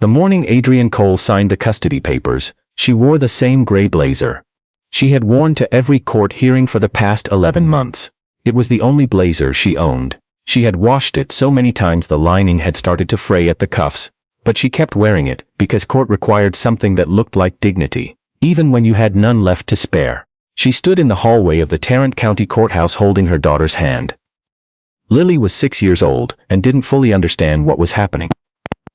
The morning Adrienne Cole signed the custody papers, she wore the same gray blazer she had worn to every court hearing for the past 11 months. It was the only blazer she owned. She had washed it so many times the lining had started to fray at the cuffs, but she kept wearing it because court required something that looked like dignity, even when you had none left to spare. She stood in the hallway of the Tarrant County Courthouse holding her daughter's hand. Lily was 6 years old and didn't fully understand what was happening.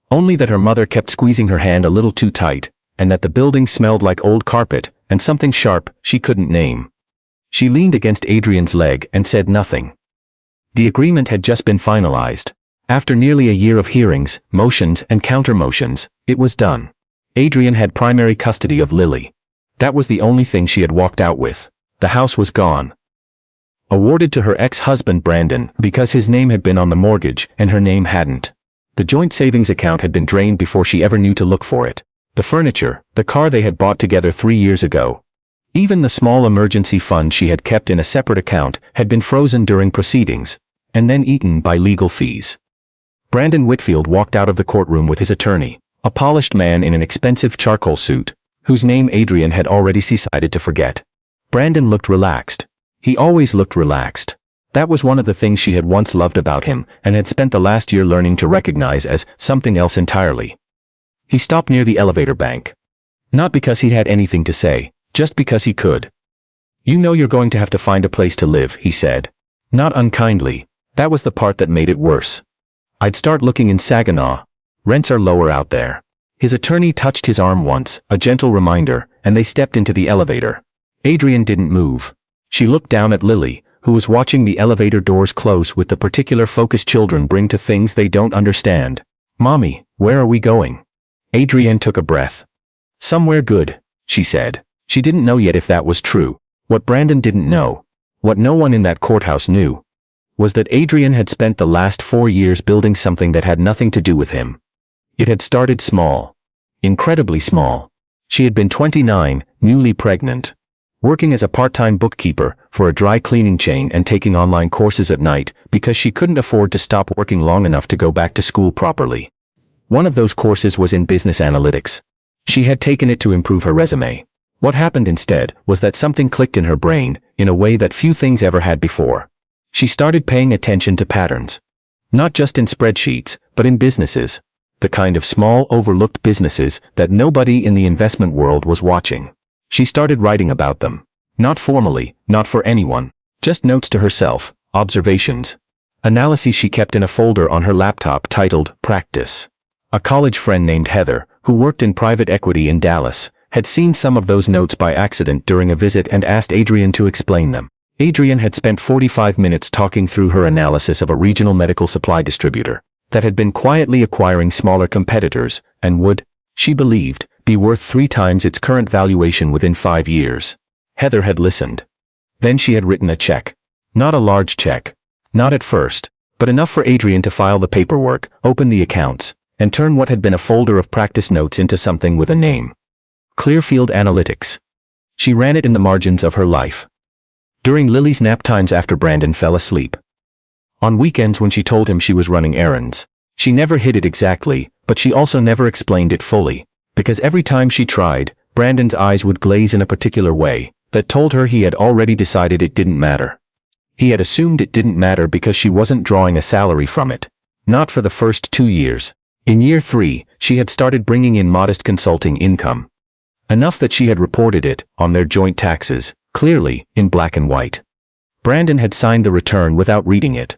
Only that her mother kept squeezing her hand a little too tight, and that the building smelled like old carpet and something sharp she couldn't name. She leaned against Adrienne's leg and said nothing. The agreement had just been finalized. After nearly a year of hearings, motions and counter-motions, it was done. Adrienne had primary custody of Lily. That was the only thing she had walked out with. The house was gone. Awarded to her ex-husband Brandon because his name had been on the mortgage and her name hadn't. The joint savings account had been drained before she ever knew to look for it. The furniture, the car they had bought together 3 years ago. Even the small emergency fund she had kept in a separate account had been frozen during proceedings, and then eaten by legal fees. Brandon Whitfield walked out of the courtroom with his attorney, a polished man in an expensive charcoal suit, whose name Adrienne had already decided to forget. Brandon looked relaxed. He always looked relaxed. That was one of the things she had once loved about him and had spent the last year learning to recognize as something else entirely. He stopped near the elevator bank. Not because he had anything to say, just because he could. "You know you're going to have to find a place to live," he said. Not unkindly. That was the part that made it worse. "I'd start looking in Saginaw. Rents are lower out there." His attorney touched his arm once, a gentle reminder, and they stepped into the elevator. Adrienne didn't move. She looked down at Lily, who was watching the elevator doors close with the particular focus children bring to things they don't understand. "Mommy, where are we going?" Adrienne took a breath. "Somewhere good," she said. She didn't know yet if that was true. What Brandon didn't know, what no one in that courthouse knew, was that Adrienne had spent the last 4 years building something that had nothing to do with him. It had started small. Incredibly small. She had been 29, newly pregnant, working as a part-time bookkeeper for a dry cleaning chain and taking online courses at night because she couldn't afford to stop working long enough to go back to school properly. One of those courses was in business analytics. She had taken it to improve her resume. What happened instead was that something clicked in her brain in a way that few things ever had before. She started paying attention to patterns. Not just in spreadsheets, but in businesses. The kind of small, overlooked businesses that nobody in the investment world was watching. She started writing about them. Not formally, not for anyone. Just notes to herself, observations. Analyses she kept in a folder on her laptop titled Practice. A college friend named Heather, who worked in private equity in Dallas, had seen some of those notes by accident during a visit and asked Adrienne to explain them. Adrienne had spent 45 minutes talking through her analysis of a regional medical supply distributor that had been quietly acquiring smaller competitors and would, she believed, be worth 3 times its current valuation within 5 years. Heather had listened. Then she had written a check. Not a large check. Not at first, but enough for Adrienne to file the paperwork, open the accounts, and turn what had been a folder of practice notes into something with a name. Clearfield Analytics. She ran it in the margins of her life. During Lily's nap times after Brandon fell asleep. On weekends when she told him she was running errands. She never hid it exactly, but she also never explained it fully. Because every time she tried, Brandon's eyes would glaze in a particular way that told her he had already decided it didn't matter. He had assumed it didn't matter because she wasn't drawing a salary from it. Not for the first 2 years. In year 3, she had started bringing in modest consulting income. Enough that she had reported it on their joint taxes, clearly, in black and white. Brandon had signed the return without reading it.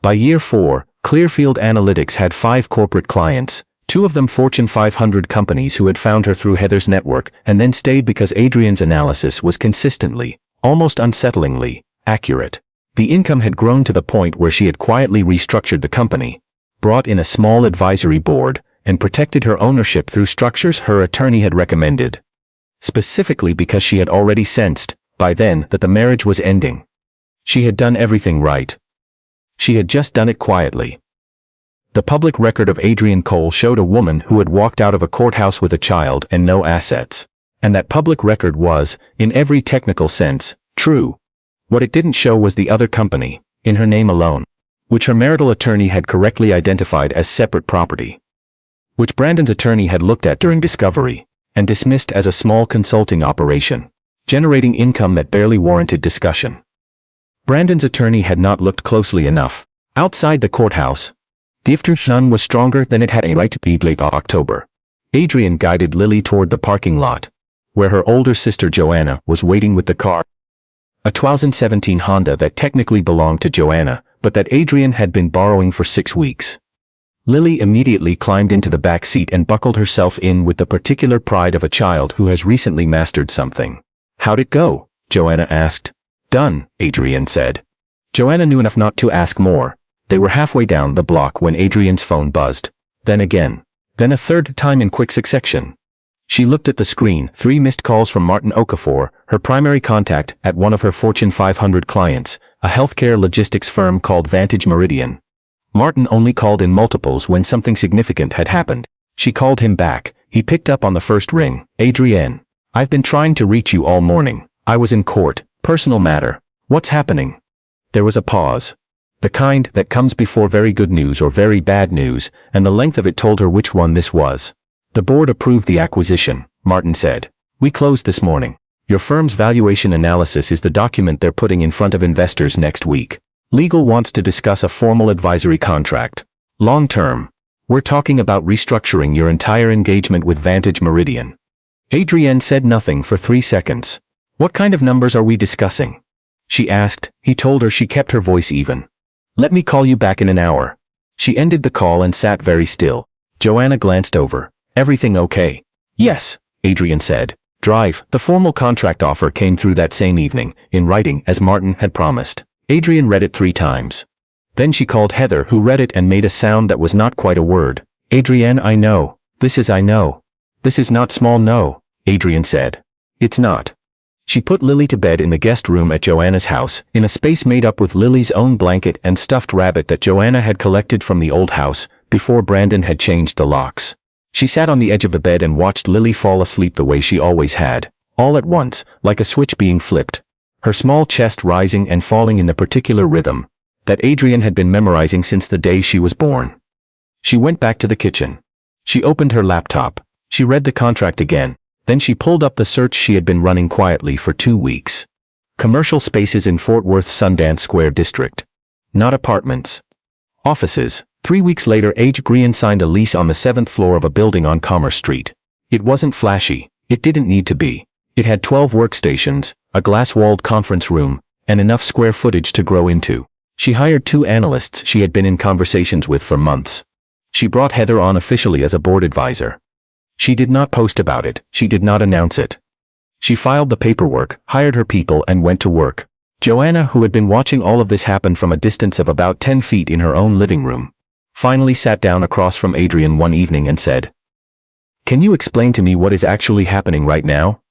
By year 4, Clearfield Analytics had 5 corporate clients, 2 of them Fortune 500 companies who had found her through Heather's network and then stayed because Adrienne's analysis was consistently, almost unsettlingly, accurate. The income had grown to the point where she had quietly restructured the company, brought in a small advisory board, and protected her ownership through structures her attorney had recommended. Specifically because she had already sensed, by then, that the marriage was ending. She had done everything right. She had just done it quietly. The public record of Adrienne Cole showed a woman who had walked out of a courthouse with a child and no assets. And that public record was, in every technical sense, true. What it didn't show was the other company, in her name alone, which her marital attorney had correctly identified as separate property. which Brandon's attorney had looked at during discovery and dismissed as a small consulting operation, generating income that barely warranted discussion. Brandon's attorney had not looked closely enough. Outside the courthouse, the afternoon was stronger than it had a right to be late October. Adrienne guided Lily toward the parking lot, where her older sister Joanna was waiting with the car. A 2017 Honda that technically belonged to Joanna, but that Adrienne had been borrowing for 6 weeks. Lily immediately climbed into the back seat and buckled herself in with the particular pride of a child who has recently mastered something. "How'd it go?" Joanna asked. "Done," Adrienne said. Joanna knew enough not to ask more. They were halfway down the block when Adrienne's phone buzzed. Then again. Then a third time in quick succession. She looked at the screen. 3 missed calls from Martin Okafor, her primary contact at one of her Fortune 500 clients, a healthcare logistics firm called Vantage Meridian. Martin only called in multiples when something significant had happened. She called him back. He picked up on the first ring. "Adrienne, I've been trying to reach you all morning. I was in court. Personal matter. What's happening?" There was a pause. The kind that comes before very good news or very bad news, and the length of it told her which one this was. "The board approved the acquisition," Martin said. "We closed this morning. Your firm's valuation analysis is the document they're putting in front of investors next week. Legal wants to discuss a formal advisory contract. Long term. We're talking about restructuring your entire engagement with Vantage Meridian." Adrienne said nothing for 3 seconds. "What kind of numbers are we discussing?" she asked. He told her. She kept her voice even. "Let me call you back in an hour." She ended the call and sat very still. Joanna glanced over. "Everything okay?" "Yes," Adrienne said. "Drive." The formal contract offer came through that same evening, in writing as Martin had promised. Adrienne read it 3 times. Then she called Heather, who read it and made a sound that was not quite a word. "Adrienne, I know. I know. This is not small, no," Adrienne said. "It's not." She put Lily to bed in the guest room at Joanna's house, in a space made up with Lily's own blanket and stuffed rabbit that Joanna had collected from the old house, before Brandon had changed the locks. She sat on the edge of the bed and watched Lily fall asleep the way she always had, all at once, like a switch being flipped. Her small chest rising and falling in the particular rhythm that Adrienne had been memorizing since the day she was born. She went back to the kitchen. She opened her laptop. She read the contract again. Then she pulled up the search she had been running quietly for 2 weeks. Commercial spaces in Fort Worth Sundance Square District. Not apartments. Offices. 3 weeks later, Adrienne signed a lease on the 7th floor of a building on Commerce Street. It wasn't flashy. It didn't need to be. It had 12 workstations, a glass-walled conference room, and enough square footage to grow into. She hired 2 analysts she had been in conversations with for months. She brought Heather on officially as a board advisor. She did not post about it. She did not announce it. She filed the paperwork, hired her people, and went to work. Joanna, who had been watching all of this happen from a distance of about 10 feet in her own living room, finally sat down across from Adrienne one evening and said, "Can you explain to me what is actually happening right now?"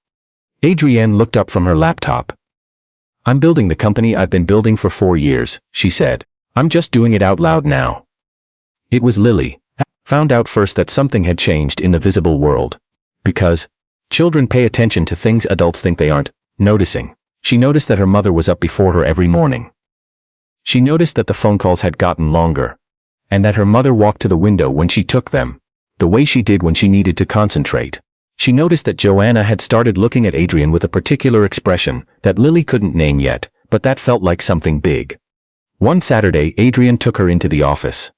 Adrienne looked up from her laptop. "I'm building the company I've been building for 4 years," she said. "I'm just doing it out loud now." It was Lily. Found out first that something had changed in the visible world. Because children pay attention to things adults think they aren't noticing. She noticed that her mother was up before her every morning. She noticed that the phone calls had gotten longer, and that her mother walked to the window when she took them, the way she did when she needed to concentrate. She noticed that Joanna had started looking at Adrienne with a particular expression that Lily couldn't name yet, but that felt like something big. One Saturday, Adrienne took her into the office.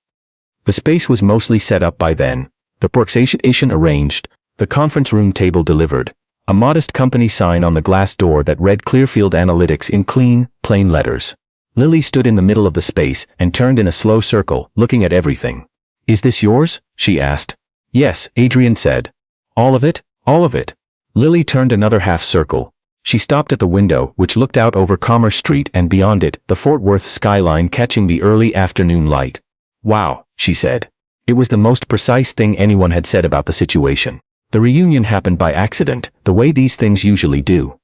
The space was mostly set up by then, the workstation arranged, the conference room table delivered, a modest company sign on the glass door that read Clearfield Analytics in clean, plain letters. Lily stood in the middle of the space and turned in a slow circle, looking at everything. "Is this yours?" she asked. "Yes," Adrienne said. "All of it? All of it." Lily turned another half circle. She stopped at the window, which looked out over Commerce Street, and beyond it, the Fort Worth skyline catching the early afternoon light. "Wow," she said. It was the most precise thing anyone had said about the situation. The reunion happened by accident, the way these things usually do.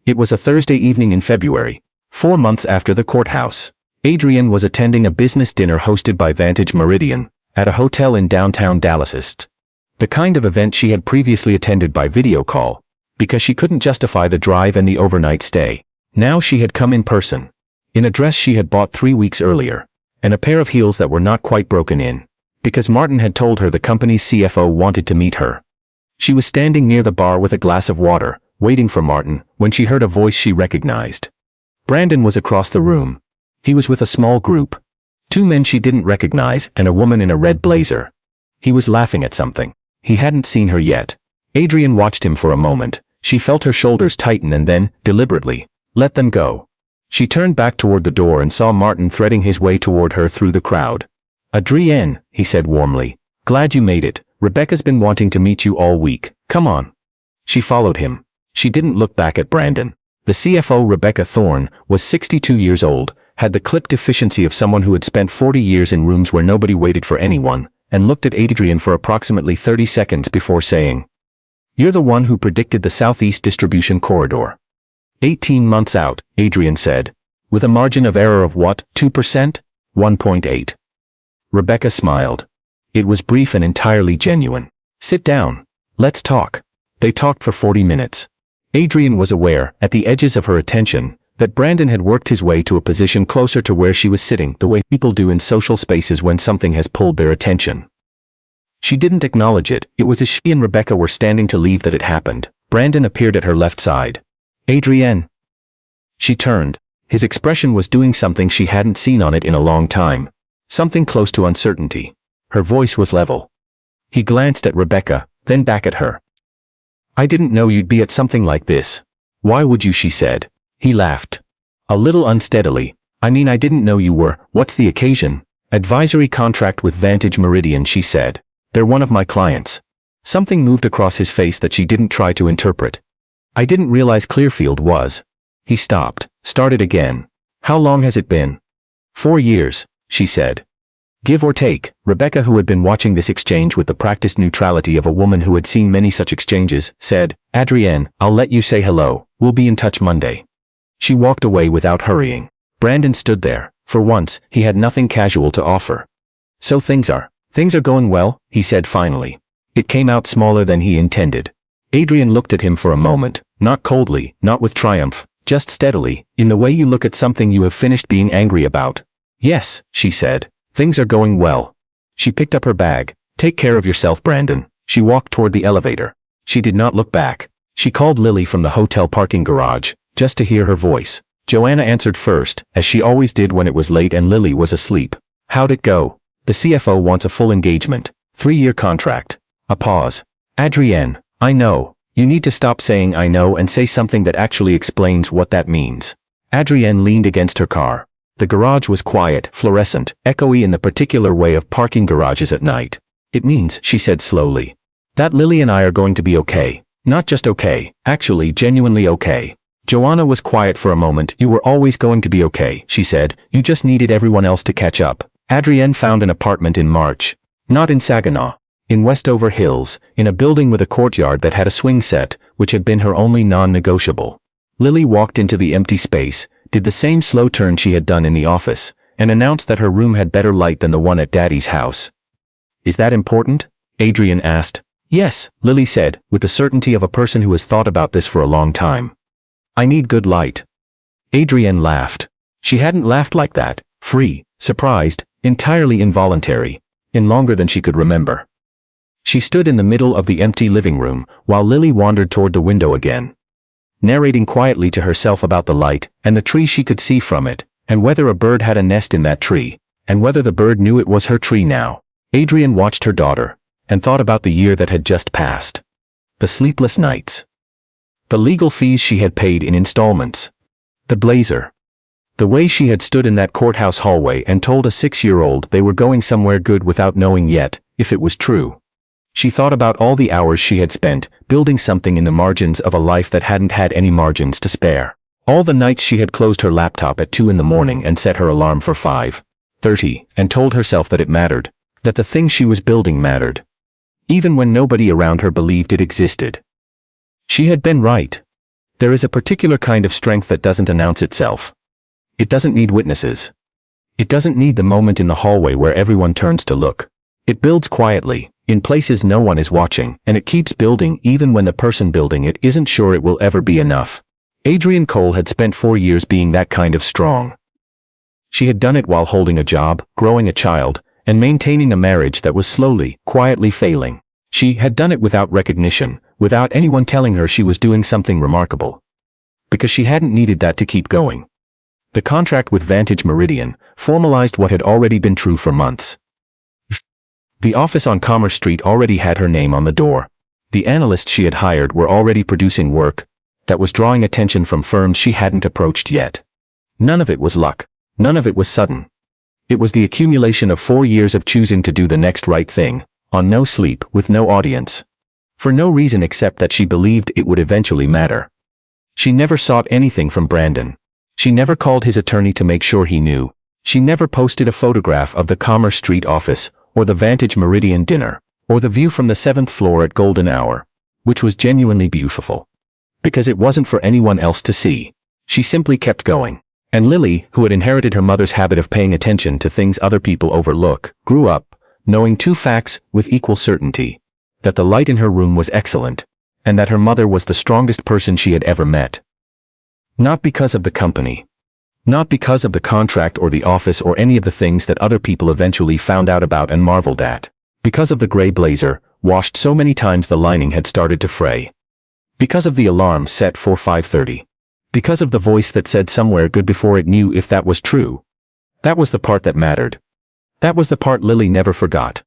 It was a Thursday evening in February, 4 months after the courthouse. Adrienne was attending a business dinner hosted by Vantage Meridian, at a hotel in downtown Dallas. The kind of event she had previously attended by video call, because she couldn't justify the drive and the overnight stay. Now she had come in person, in a dress she had bought 3 weeks earlier, and a pair of heels that were not quite broken in. Because Martin had told her the company's CFO wanted to meet her. She was standing near the bar with a glass of water, waiting for Martin, when she heard a voice she recognized. Brandon was across the room. He was with a small group. 2 men she didn't recognize and a woman in a red blazer. He was laughing at something. He hadn't seen her yet. Adrienne watched him for a moment. She felt her shoulders tighten and then, deliberately, let them go. She turned back toward the door and saw Martin threading his way toward her through the crowd. "Adrienne," he said warmly. "Glad you made it. Rebecca's been wanting to meet you all week. Come on." She followed him. She didn't look back at Brandon. The CFO, Rebecca Thorne, was 62 years old, had the clipped efficiency of someone who had spent 40 years in rooms where nobody waited for anyone, and looked at Adrienne for approximately 30 seconds before saying, "You're the one who predicted the Southeast distribution corridor." 18 months out, Adrienne said. With a margin of error of what, 2%? 1.8. Rebecca smiled. It was brief and entirely genuine. "Sit down. Let's talk." They talked for 40 minutes. Adrienne was aware, at the edges of her attention, that Brandon had worked his way to a position closer to where she was sitting, the way people do in social spaces when something has pulled their attention. She didn't acknowledge it. It was as she and Rebecca were standing to leave that it happened. Brandon appeared at her left side. "Adrienne." She turned. His expression was doing something she hadn't seen on it in a long time. Something close to uncertainty. Her voice was level. He glanced at Rebecca, then back at her. "I didn't know you'd be at something like this." "Why would you?" she said. He laughed. A little unsteadily. "I mean, I didn't know you were. What's the occasion?" "Advisory contract with Vantage Meridian," she said. "They're one of my clients." Something moved across his face that she didn't try to interpret. "I didn't realize Clearfield was." He stopped, started again. "How long has it been?" 4 years, she said. Give or take. Rebecca, who had been watching this exchange with the practiced neutrality of a woman who had seen many such exchanges, said, "Adrienne, I'll let you say hello. We'll be in touch Monday." She walked away without hurrying. Brandon stood there. For once, he had nothing casual to offer. "So things are going well," he said finally. It came out smaller than he intended. Adrienne looked at him for a moment, not coldly, not with triumph, just steadily, in the way you look at something you have finished being angry about. "Yes," she said. "Things are going well." She picked up her bag. "Take care of yourself, Brandon." She walked toward the elevator. She did not look back. She called Lily from the hotel parking garage, just to hear her voice. Joanna answered first, as she always did when it was late and Lily was asleep. "How'd it go?" "The CFO wants a full engagement. 3-year contract." A pause. "Adrienne, I know. You need to stop saying I know and say something that actually explains what that means." Adrienne leaned against her car. The garage was quiet, fluorescent, echoey in the particular way of parking garages at night. "It means," she said slowly, "that Lily and I are going to be okay. Not just okay, actually genuinely okay." Joanna was quiet for a moment. "You were always going to be okay," she said. "You just needed everyone else to catch up." Adrienne found an apartment in March. Not in Saginaw. In Westover Hills, in a building with a courtyard that had a swing set, which had been her only non-negotiable. Lily walked into the empty space, did the same slow turn she had done in the office, and announced that her room had better light than the one at Daddy's house. "Is that important?" Adrienne asked. "Yes," Lily said, with the certainty of a person who has thought about this for a long time. "I need good light." Adrienne laughed. She hadn't laughed like that, free, surprised, entirely involuntary, in longer than she could remember. She stood in the middle of the empty living room, while Lily wandered toward the window again, narrating quietly to herself about the light, and the tree she could see from it, and whether a bird had a nest in that tree, and whether the bird knew it was her tree now. Adrienne watched her daughter, and thought about the year that had just passed. The sleepless nights. The legal fees she had paid in installments. The blazer. The way she had stood in that courthouse hallway and told a 6-year-old they were going somewhere good without knowing yet, if it was true. She thought about all the hours she had spent, building something in the margins of a life that hadn't had any margins to spare. All the nights she had closed her laptop at 2 in the morning and set her alarm for 5:30, and told herself that it mattered, that the thing she was building mattered. Even when nobody around her believed it existed. She had been right. There is a particular kind of strength that doesn't announce itself. It doesn't need witnesses. It doesn't need the moment in the hallway where everyone turns to look. It builds quietly, in places no one is watching, and it keeps building even when the person building it isn't sure it will ever be enough. Adrienne Cole had spent 4 years being that kind of strong. She had done it while holding a job, growing a child, and maintaining a marriage that was slowly, quietly failing. She had done it without recognition, without anyone telling her she was doing something remarkable. Because she hadn't needed that to keep going. The contract with Vantage Meridian formalized what had already been true for months. The office on Commerce Street already had her name on the door. The analysts she had hired were already producing work that was drawing attention from firms she hadn't approached yet. None of it was luck. None of it was sudden. It was the accumulation of 4 years of choosing to do the next right thing, on no sleep, with no audience. For no reason except that she believed it would eventually matter. She never sought anything from Brandon. She never called his attorney to make sure he knew. She never posted a photograph of the Commerce Street office, or the Vantage Meridian dinner, or the view from the 7th floor at Golden Hour, which was genuinely beautiful. Because it wasn't for anyone else to see. She simply kept going. And Lily, who had inherited her mother's habit of paying attention to things other people overlook, grew up, knowing 2 facts with equal certainty. That the light in her room was excellent, and that her mother was the strongest person she had ever met. Not because of the company. Not because of the contract or the office or any of the things that other people eventually found out about and marveled at. Because of the gray blazer, washed so many times the lining had started to fray. Because of the alarm set for 5:30. Because of the voice that said somewhere good before it knew if that was true. That was the part that mattered. That was the part Lily never forgot.